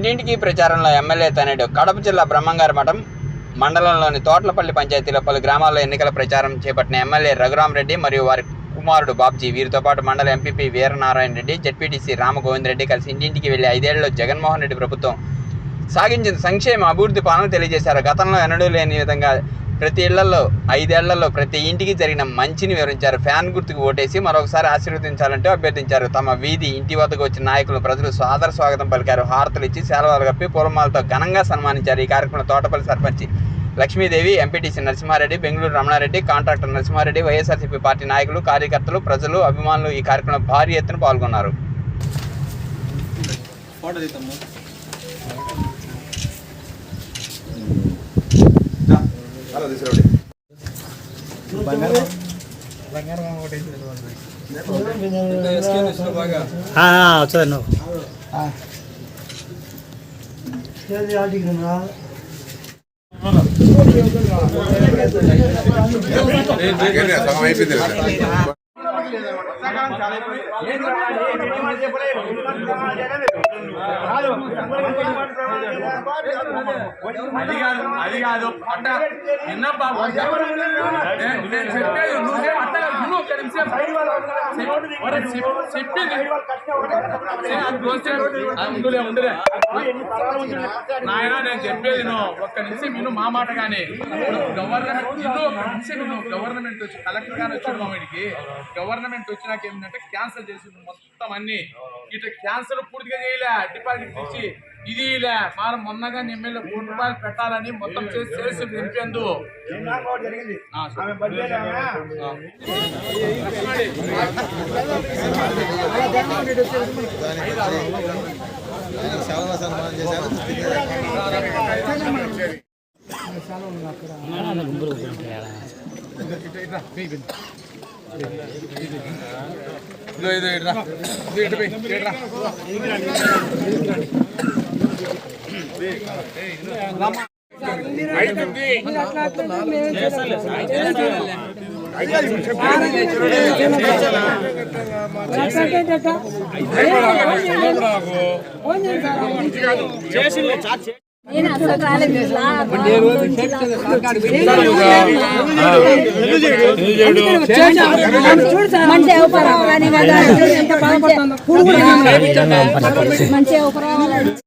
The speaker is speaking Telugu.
ఇంటింటికి ప్రచారంలో ఎమ్మెల్యే తనయుడు. కడప జిల్లా బ్రహ్మంగారి మఠం మండలంలోని తోట్లపల్లి పంచాయతీలో పలు గ్రామాల్లో ఎన్నికల ప్రచారం చేపట్టిన ఎమ్మెల్యే రఘురామరెడ్డి మరియు వారి కుమారుడు బాబ్జీ, వీరితో పాటు మండల ఎంపీపీ వీరనారాయణ రెడ్డి, జెడ్పీటీసీ రామగోవిందరెడ్డి కలిసి ఇంటింటికి వెళ్లి 5 ఏళ్లలో జగన్మోహన్ రెడ్డి ప్రభుత్వం సాగించిన సంక్షేమ అభివృద్ధి పాలన తెలియజేశారు. గతంలో ఎన్నడూ లేని విధంగా ప్రతి ఇళ్లలో 5 ఏళ్లలో ప్రతి ఇంటికి జరిగిన మంచిని వివరించారు. ఫ్యాన్ గుర్తుకు ఓటేసి మరొకసారి ఆశీర్వదించాలంటూ అభ్యర్థించారు. తమ వీధి ఇంటి వద్దకు వచ్చిన నాయకులు ప్రజలు సాదర స్వాగతం పలికారు. హారతలు ఇచ్చి శాలువాలు కప్పి పూలమాలతో ఘనంగా సన్మానించారు. ఈ కార్యక్రమంలో తోటపల్లి సర్పంచి Lakshmidevi, MPTC Narasimhareddy, Bengaluru Ramanareddy, contractor Narasimhareddy, YSRCP party నాయకులు, కార్యకర్తలు, ప్రజలు, అభిమానులు ఈ కార్యక్రమంలో భారీ ఎత్తున పాల్గొన్నారు. అది కాదు అట్ట నిన్న బాబు నేను చెప్పేది నువ్వే అట్ట నువ్వు ఒక నిమిషం చెప్పింది అందులో ఉండలే నాయన నేను చెప్పేది నువ్వు ఒక్క నిమిషం విను మా మాట. కానీ గవర్నమెంట్ ఇల్లు ఒక నిమిషం విను. గవర్నమెంట్ వచ్చి కలెక్టర్ గానీ వచ్చాడు మా వీడికి. గవర్నమెంట్ వచ్చినాక ఏంటంటే క్యాన్సల్ చేసింది మొత్తం అన్ని. ఇట్లా క్యాన్సల్ పూర్తిగా చేయలే, డిపాజిట్ ఇచ్చి ఇది ఇలా మనం మొన్నగా ఎమ్మెల్యే ₹1 పెట్టాలని మొత్తం చేసి నింపేందు మంచి